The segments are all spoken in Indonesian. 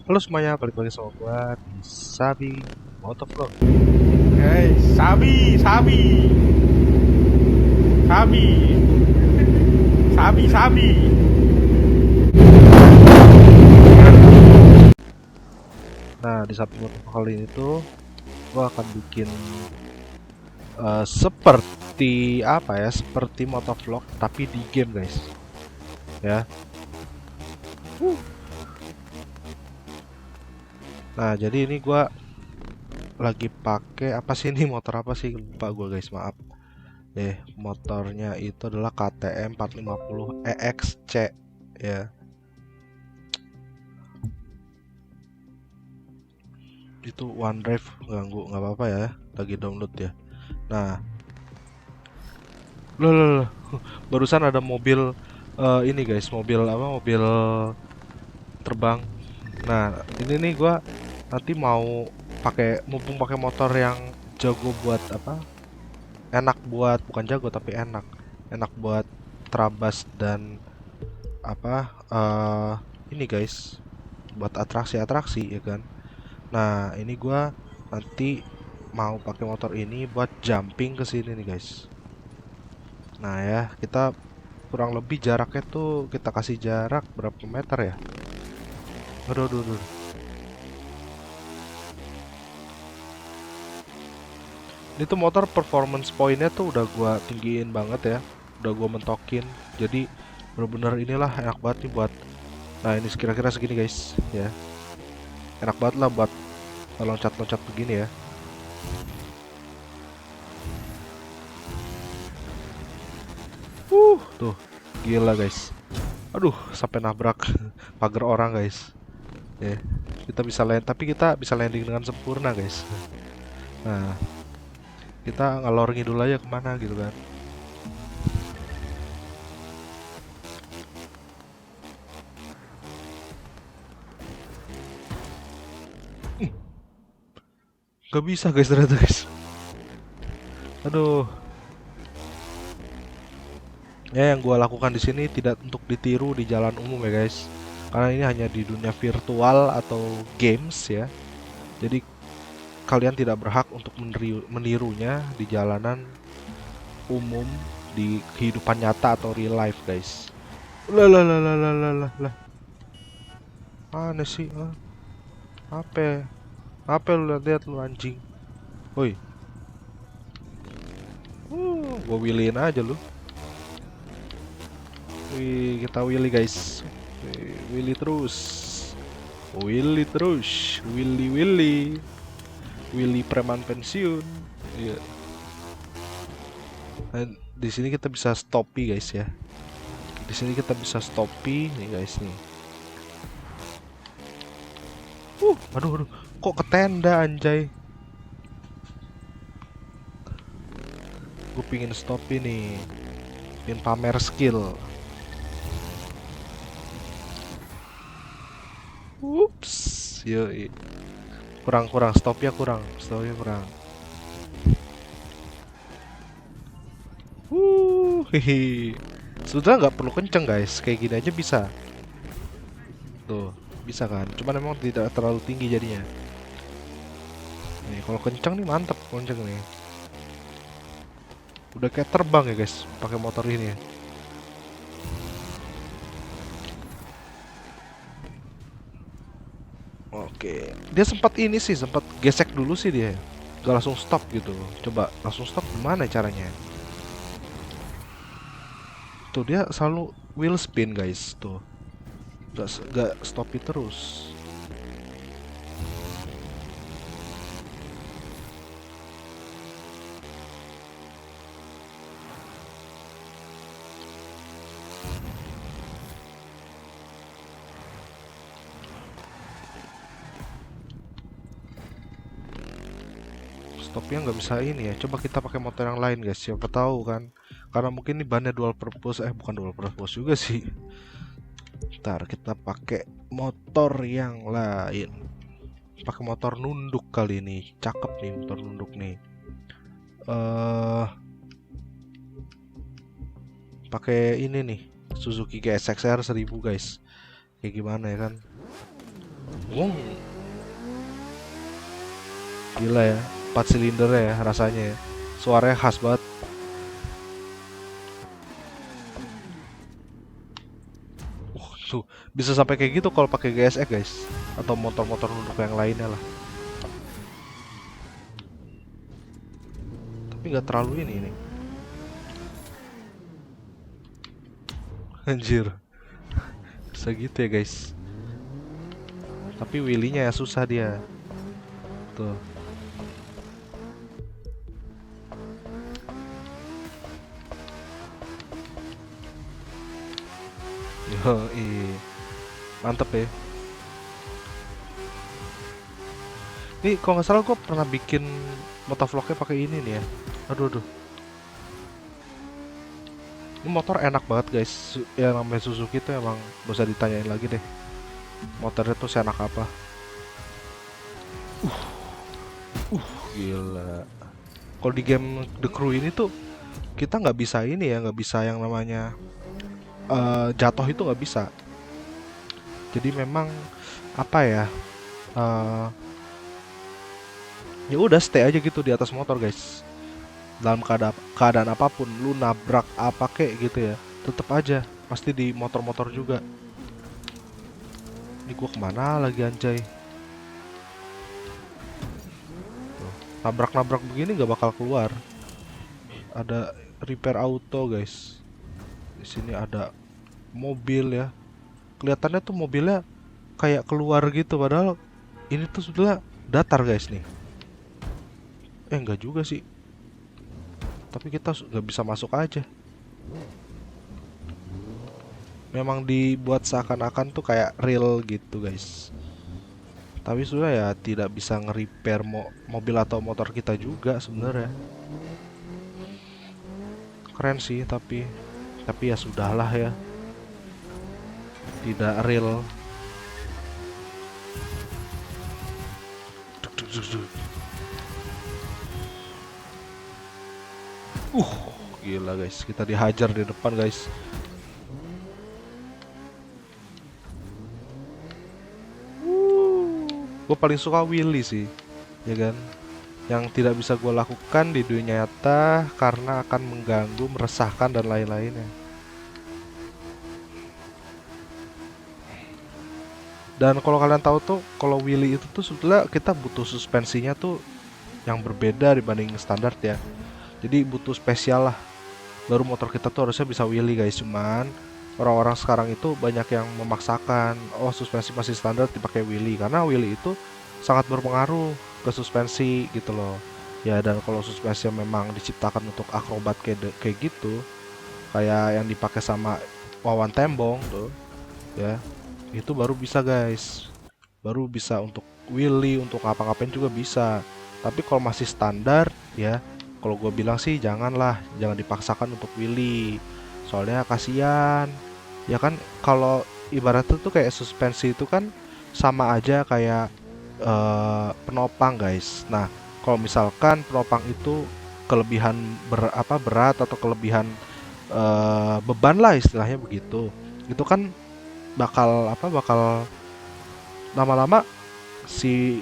Halo semuanya, balik lagi sama gua di Sabi Motovlog. Hey, sabi, sabi, sabi, sabi, sabi. Nah, di Sabi Motovlog kali ini tuh gua akan bikin seperti apa ya? Seperti motovlog tapi di game, guys. Ya. Nah, jadi ini gua lagi pakai apa sih ini motor apa sih? Lupa gua, guys, maaf. Motornya itu adalah KTM 450 EXC ya. Itu OneDrive ganggu, nggak apa-apa ya, lagi download ya. Nah, loh, barusan ada mobil ini guys, mobil apa? Mobil terbang. Nah, ini nih gua nanti mau mumpung pakai motor yang jago buat apa? Enak buat, bukan jago tapi enak. Enak buat terabas dan apa? Ini guys, buat atraksi-atraksi ya kan. Nah, ini gua nanti mau pakai motor ini buat jumping ke sini nih guys. Nah ya, kita kurang lebih jaraknya tuh kita kasih jarak berapa meter ya? Aduh. Ini tuh motor performance pointnya tuh udah gua tinggiin banget ya. Udah gua mentokin. Jadi bener-bener inilah enak banget nih buat. Nah ini kira-kira segini guys ya. Enak banget lah buat loncat-loncat begini ya. Tuh gila guys. Aduh sampai nabrak pagar orang guys. Ya, kita bisa tapi kita bisa landing dengan sempurna guys. Nah, kita ngalor ngidul aja kemana gitu kan. Gak bisa guys ternyata guys. Aduh. Ya yang gua lakukan di sini tidak untuk ditiru di jalan umum ya guys. Karena ini hanya di dunia virtual atau games ya. Jadi kalian tidak berhak untuk menirunya di jalanan umum di kehidupan nyata atau real life guys. Lah. Aneh sih. Apa? Apa lu lihat lu anjing? Woi. Gua williin aja lu. Wih, kita Willy guys. Willy terus. Willy terus. Willy preman pensiun. Iya. Dan di sini kita bisa stoppy guys ya. Di sini kita bisa stoppy nih guys nih. Aduh. Kok ke tenda anjay? Gue pingin stoppy nih. Pingin pamer skill. Ups. Yoi. Kurang stopnya kurang. Hihi. Sudah nggak perlu kenceng guys, kayak gini aja bisa. Tuh, bisa kan? Cuman emang tidak terlalu tinggi jadinya. Nih, kalau kenceng nih mantep kenceng nih. Udah kayak terbang ya guys, pakai motor ini ya. Oke, dia sempat ini sih, sempat gesek dulu sih dia. Gak langsung stop gitu. Coba langsung stop gimana caranya? Tuh dia selalu wheel spin guys, tuh. Gak stop terus. Stopnya nggak bisa ini ya. Coba kita pakai motor yang lain guys. Siapa tahu kan. Karena mungkin ini bannya dual purpose. Bukan dual purpose juga sih. Ntar kita pakai motor yang lain. Pakai motor nunduk kali ini. Cakep nih motor nunduk nih. Pakai ini nih. Suzuki GSX-R 1000 guys. Kayak gimana ya kan? Wong, gila ya, 4 silinder ya rasanya ya. Suaranya khas banget. Tuh, bisa sampai kayak gitu kalau pakai GSX guys, atau motor-motor untuk yang lainnya lah. Tapi nggak terlalu ini nih. Anjir, bisa gitu ya guys. Tapi wheelie-nya ya susah dia. Tuh. Yoi. Mantep ya. Ini kalau nggak salah gue pernah bikin motovlognya pakai ini nih ya. Aduh aduh. Ini motor enak banget guys. Ya namanya Suzuki itu emang gak usah ditanyain lagi deh. Motornya tuh seenak apa. Gila. Kalau di game The Crew ini tuh kita nggak bisa ini ya, nggak bisa yang namanya jatuh itu nggak bisa. Jadi memang apa ya? eh, Ya udah stay aja gitu di atas motor guys. Dalam keadaan apapun, lu nabrak apa kek gitu ya, tetep aja pasti di motor-motor juga. Ini gua kemana lagi anjay? Tuh, nabrak-nabrak begini nggak bakal keluar. Ada repair auto guys. Di sini ada mobil ya. Kelihatannya tuh mobilnya kayak keluar gitu, padahal ini tuh sudah datar guys nih. Enggak juga sih. Tapi kita nggak bisa masuk aja. Memang dibuat seakan-akan tuh kayak real gitu guys. Tapi sudah ya tidak bisa nge-repair mobil atau motor kita juga sebenarnya. Keren sih tapi ya sudahlah ya. Tidak real. Duk, duk, duk, duk. Gila guys, kita dihajar di depan guys. Gue paling suka wheelie sih, ya kan? Yang tidak bisa gue lakukan di dunia nyata karena akan mengganggu, meresahkan dan lain-lainnya. Dan kalau kalian tahu tuh, kalau wheelie itu tuh sebetulnya kita butuh suspensinya tuh yang berbeda dibanding standar ya. Jadi butuh spesial lah. Baru motor kita tuh harusnya bisa wheelie guys. Cuman orang-orang sekarang itu banyak yang memaksakan, oh suspensi masih standar dipakai wheelie, karena wheelie itu sangat berpengaruh ke suspensi gitu loh. Ya dan kalau suspensi yang memang diciptakan untuk akrobat kayak gitu, kayak yang dipakai sama Wawan Tembong tuh, ya itu baru bisa guys. Baru bisa untuk wheelie, untuk ngapa-ngapain juga bisa. Tapi kalau masih standar ya, kalau gue bilang sih janganlah, jangan dipaksakan untuk wheelie. Soalnya kasihan. Ya kan kalau ibaratnya tuh kayak suspensi itu kan sama aja kayak penopang guys. Nah, kalau misalkan penopang itu kelebihan berat atau kelebihan beban lah istilahnya begitu. Itu kan bakal lama-lama si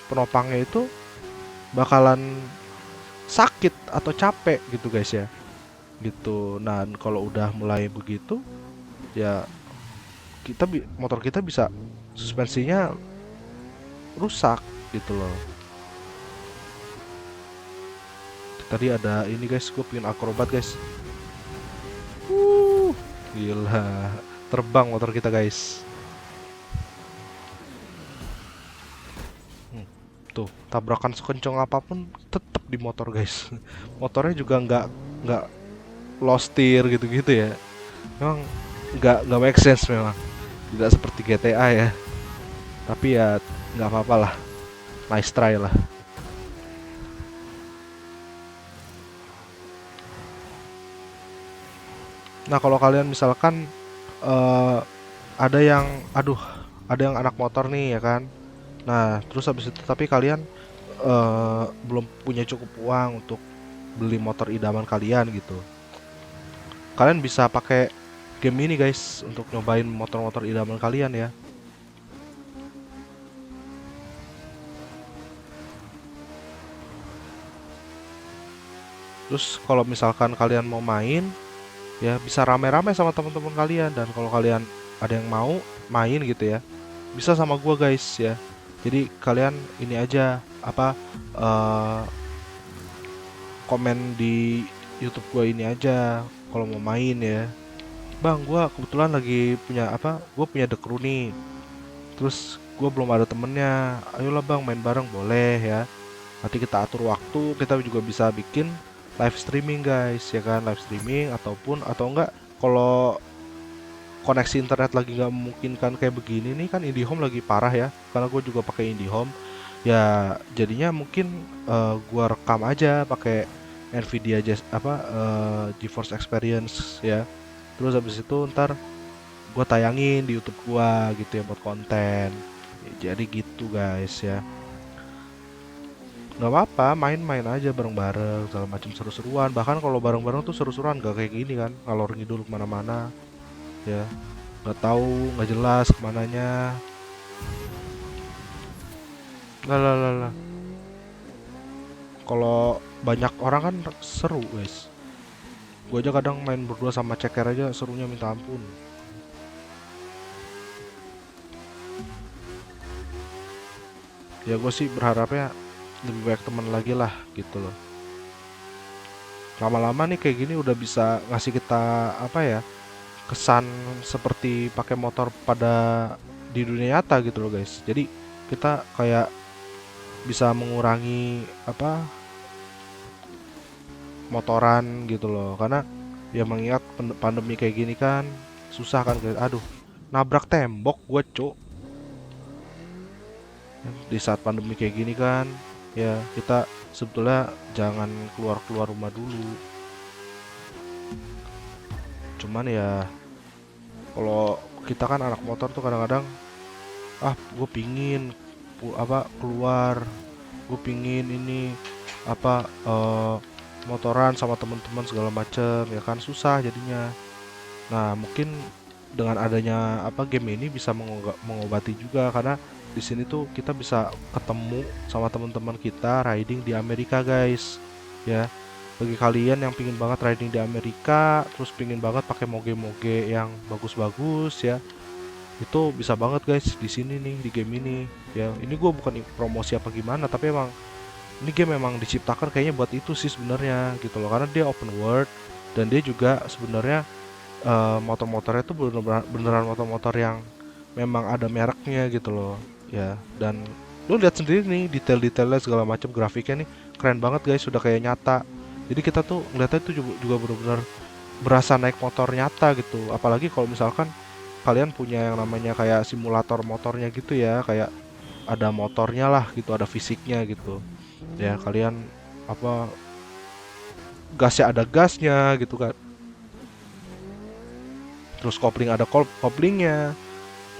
penopangnya itu bakalan sakit atau capek gitu guys ya. Gitu. Nah, kalau udah mulai begitu ya motor kita bisa suspensinya rusak gitu loh. Tadi ada ini guys, gue pengen akrobat guys. Gila, terbang motor kita guys. Tuh, tabrakan sekencang apapun tetap di motor guys. Motornya juga nggak low steer gitu-gitu ya. Memang nggak make sense memang. Tidak seperti GTA ya. Tapi ya nggak apa-apa lah. Nice try lah. Nah, kalau kalian misalkan eh, ada yang ada yang anak motor nih ya kan. Nah, terus habis itu tapi kalian belum punya cukup uang untuk beli motor idaman kalian gitu. Kalian bisa pakai game ini guys untuk nyobain motor-motor idaman kalian ya. Terus kalau misalkan kalian mau main, ya bisa rame-rame sama teman-teman kalian. Dan kalau kalian ada yang mau main gitu ya, bisa sama gua guys ya. Jadi kalian ini aja apa eh, komen di YouTube gua ini aja kalau mau main ya. Bang, gua kebetulan lagi punya apa? Gua punya The Crew nih. Terus gua belum ada temennya. Ayolah bang, main bareng boleh ya. Nanti kita atur waktu, kita juga bisa bikin live streaming guys, ya kan, live streaming atau enggak kalau koneksi internet lagi nggak memungkinkan kayak begini nih kan IndiHome lagi parah ya, karena gue juga pakai IndiHome. Ya jadinya mungkin gua rekam aja pakai Nvidia GeForce Experience ya. Terus habis itu ntar gua tayangin di YouTube gua gitu ya buat konten. Ya, jadi gitu guys ya. Nggak apa-apa, main-main aja bareng-bareng, segala macam seru-seruan. Bahkan kalau bareng-bareng tuh seru-seruan, gak kayak gini kan, ngalor ngidul kemana-mana, ya. Nggak tahu, nggak jelas kemananya. Lah, lah, lah, lah. Kalau banyak orang kan seru, guys. Gue aja kadang main berdua sama ceker aja serunya minta ampun. Ya gue sih berharapnya lebih banyak teman lagi lah, gitu loh. Lama-lama nih kayak gini udah bisa ngasih kita apa ya, kesan seperti pakai motor pada di dunia nyata gitu loh guys. Jadi kita kayak bisa mengurangi apa motoran gitu loh, karena ya mengingat pandemi kayak gini kan susah kan guys. Aduh, nabrak tembok gue cuk. Di saat pandemi kayak gini kan ya kita sebetulnya jangan keluar-keluar rumah dulu. Cuman ya kalau kita kan anak motor tuh kadang-kadang gue pingin keluar, gue pingin ini apa motoran sama teman-teman segala macem ya kan, susah jadinya. Nah mungkin dengan adanya game ini bisa mengobati juga, karena di sini tuh kita bisa ketemu sama teman-teman kita riding di Amerika guys ya. Bagi kalian yang pingin banget riding di Amerika, terus pingin banget pakai moge-moge yang bagus-bagus ya, itu bisa banget guys di sini nih, di game ini ya. Ini gue bukan promosi apa gimana, tapi emang ini game memang diciptakan kayaknya buat itu sih sebenarnya gitu loh, karena dia open world dan dia juga sebenarnya motor-motornya tuh beneran motor-motor yang memang ada mereknya gitu loh ya. Dan lu lihat sendiri nih detail-detailnya segala macam, grafiknya nih keren banget guys, sudah kayak nyata. Jadi kita tuh ngeliatnya itu juga benar-benar berasa naik motor nyata gitu. Apalagi kalau misalkan kalian punya yang namanya kayak simulator motornya gitu ya, kayak ada motornya lah gitu, ada fisiknya gitu ya. Kalian apa gasnya ada gasnya gitu kan, terus kopling ada koplingnya,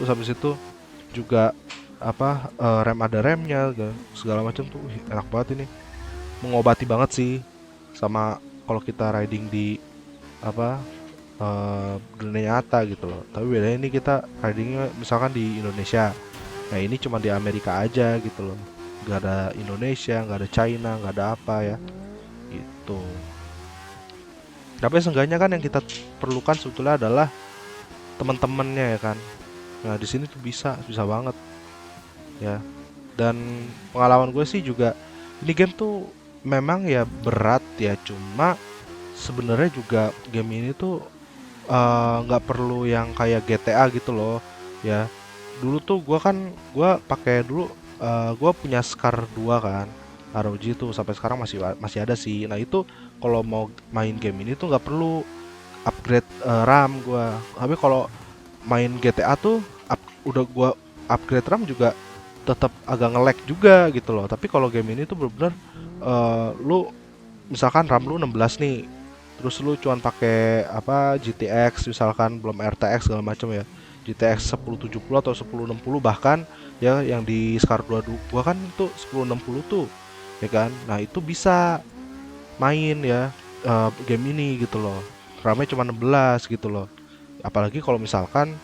terus habis itu juga rem ada remnya segala macam tuh. Enak banget ini, mengobati banget sih sama kalau kita riding di apa dunia nyata gitu loh. Tapi bedanya ini kita ridingnya misalkan di Indonesia, nah ini cuma di Amerika aja gitu loh, nggak ada Indonesia, nggak ada China, nggak ada apa ya gitu. Tapi seenggaknya kan yang kita perlukan sebetulnya adalah teman-temannya ya kan. Nah di sini tuh bisa banget ya. Dan pengalaman gue sih juga, ini game tuh memang ya berat ya, cuma sebenarnya juga game ini tuh nggak perlu yang kayak GTA gitu loh ya. Dulu tuh gue pakai dulu, gue punya Scar 2 kan, ROG tuh sampai sekarang masih ada sih. Nah itu kalau mau main game ini tuh nggak perlu upgrade RAM gue. Tapi kalau main GTA tuh udah gue upgrade RAM juga tetap agak nge-lag juga gitu loh. Tapi kalau game ini tuh bener-bener lu misalkan RAM lu 16 nih, terus lu cuman pakai GTX misalkan, belum RTX segala macam ya, GTX 1070 atau 1060 bahkan ya, yang di Scar 2 gua kan tuh 1060 tuh ya kan. Nah itu bisa main ya game ini gitu loh, RAM-nya cuma 16 gitu loh. Apalagi kalau misalkan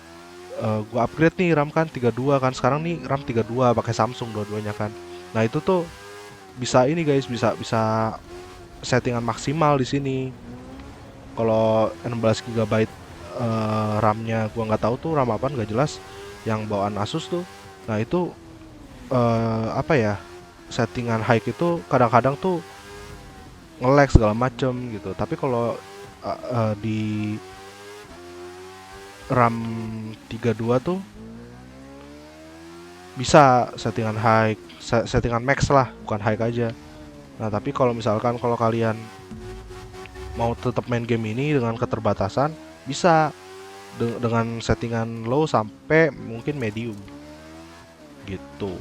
gua upgrade nih RAM kan 32 kan, sekarang nih RAM 32 pakai Samsung dua-duanya kan. Nah itu tuh bisa ini guys, bisa bisa settingan maksimal di sini. Kalau 16 GB RAM-nya gua nggak tahu tuh RAM apa, nggak jelas, yang bawaan Asus tuh. Nah itu apa ya, settingan high itu kadang-kadang tuh nge-lag segala macem gitu. Tapi kalau di RAM 32 tuh bisa settingan high, settingan max lah, bukan high aja. Nah tapi kalau misalkan kalau kalian mau tetap main game ini dengan keterbatasan, bisa dengan settingan low sampai mungkin medium gitu.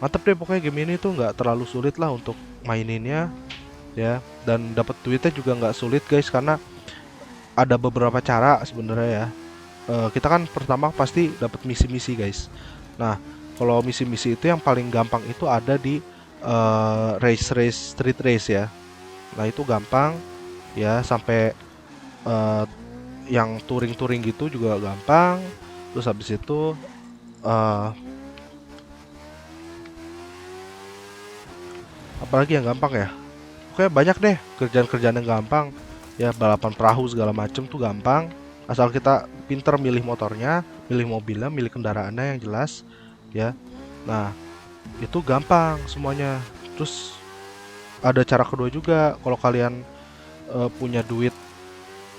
Mantep deh pokoknya, game ini tuh nggak terlalu sulit lah untuk maininnya ya, dan dapat duitnya juga nggak sulit guys, karena ada beberapa cara sebenarnya ya. Kita kan pertama pasti dapat misi-misi guys. Nah kalau misi-misi itu yang paling gampang itu ada di race street race ya. Nah itu gampang ya, sampai yang touring gitu juga gampang. Terus habis itu apalagi yang gampang ya, oke banyak deh kerjaan-kerjaan yang gampang ya. Balapan perahu segala macem tuh gampang, asal kita pinter milih motornya, milih mobilnya, milih kendaraannya yang jelas ya. Nah itu gampang semuanya. Terus ada cara kedua juga, kalau kalian punya duit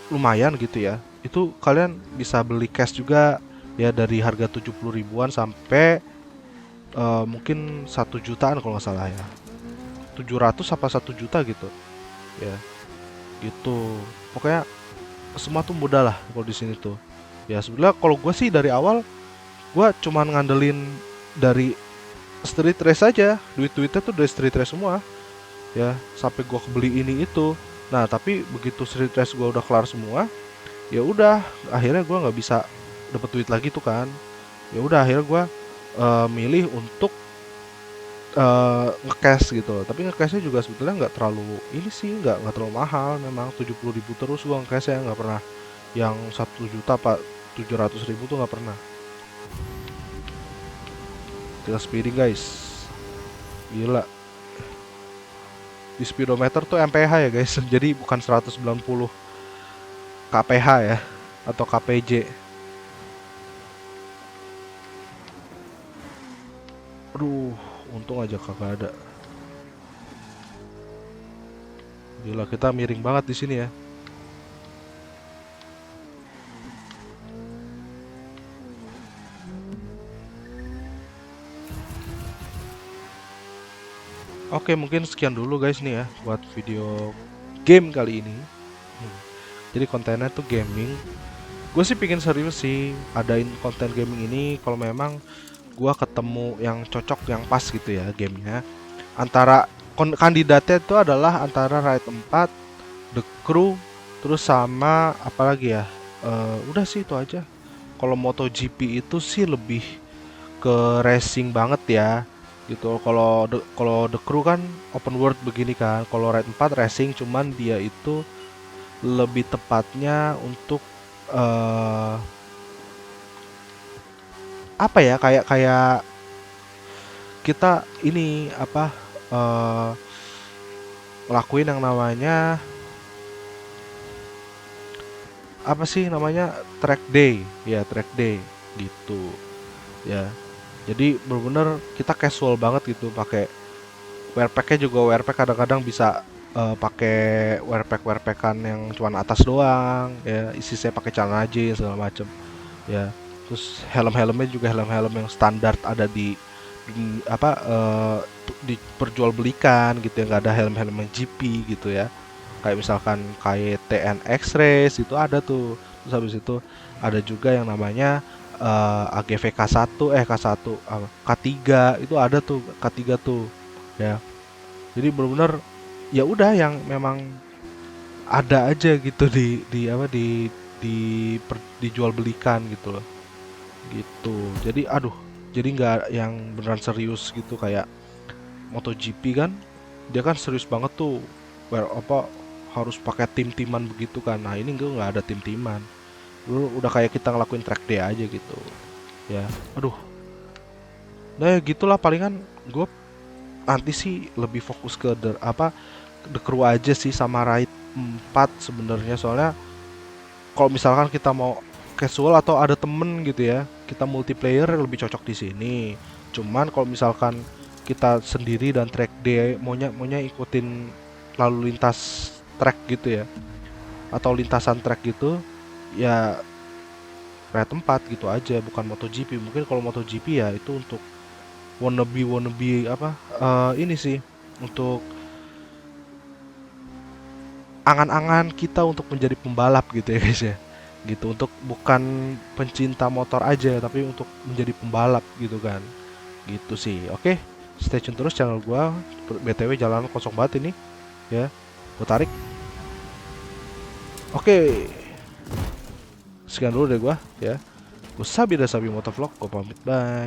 lumayan gitu ya, itu kalian bisa beli cash juga ya, dari harga 70 ribuan sampai mungkin 1 jutaan kalau nggak salah ya, 700 apa 1 juta gitu ya, gitu. Pokoknya semua tuh mudah lah kalau di sini tuh ya. Sebenarnya kalau gue sih dari awal gue cuman ngandelin dari street race aja, duitnya tuh dari street race semua ya, sampai gue kebeli ini itu. Nah tapi begitu street race gue udah kelar semua, ya udah akhirnya gue nggak bisa dapet duit lagi tuh kan. Ya udah akhirnya gue milih untuk nge-cash gitu. Tapi nge-cashnya juga sebetulnya nggak terlalu ini sih, nggak terlalu mahal, memang 70 ribu terus gua nge-cash ya, nggak pernah yang 1 juta apa 700 ribu tuh nggak pernah. Kita speeding guys, gila. Di speedometer tuh mph ya guys, jadi bukan 190 kph ya, atau kpj. Aduh, untung aja kagak ada. Gila, kita miring banget di sini ya. Oke, mungkin sekian dulu guys nih ya buat video game kali ini. Jadi kontennya tuh gaming. Gue sih pingin serius sih adain konten gaming ini kalau memang gue ketemu yang cocok, yang pas gitu ya gamenya. Antara kandidatnya itu adalah antara Ride 4, The Crew, terus sama apa lagi ya? Udah sih itu aja. Kalau MotoGP itu sih lebih ke racing banget ya gitu. Kalau The Crew kan open world begini kan. Kalau Ride 4 racing, cuman dia itu lebih tepatnya untuk apa ya, kayak kita ini apa, ngelakuin yang namanya apa sih namanya, track day ya, track day gitu ya. Jadi bener-bener kita casual banget gitu, pakai wearpacknya juga wearpack kadang-kadang bisa pakai wearpackan yang cuman atas doang ya, isi saya pakai celana jeans segala macem ya. Terus helm-helmnya juga helm-helm yang standar ada di apa diperjualbelikan gitu ya, nggak ada helm-helm yang GP gitu ya, kayak misalkan KTM X-Race itu ada tuh. Terus habis itu ada juga yang namanya AGV K1 K1 K3 itu ada tuh, K3 tuh ya. Jadi benar-benar ya udah yang memang ada aja gitu di apa dijual belikan gitu loh gitu. Jadi aduh, jadi nggak yang beneran serius gitu kayak MotoGP kan, dia kan serius banget tuh, apa harus pakai tim-timan begitu kan. Nah ini gue nggak ada tim-timan, lu udah kayak kita ngelakuin track day aja gitu ya. Aduh, nah ya gitulah palingan gue nanti sih lebih fokus ke The Crew aja sih sama Ride 4 sebenarnya, soalnya kalau misalkan kita mau casual atau ada temen gitu ya, kita multiplayer lebih cocok di sini. Cuman kalau misalkan kita sendiri dan track day maunya ikutin lalu lintas track gitu ya, atau lintasan track gitu ya, Ride 4 gitu aja, bukan MotoGP. Mungkin kalau MotoGP ya itu untuk wannabe apa, ini sih untuk angan-angan kita untuk menjadi pembalap gitu ya guys ya, gitu, untuk bukan pencinta motor aja tapi untuk menjadi pembalap gitu kan, gitu sih. Oke, stay tune terus channel gua. BTW jalan kosong banget ini ya, gua tarik. Oke, sekian dulu deh gua ya. Gua Sabi dari Sabi Motovlog, gua pamit, bye.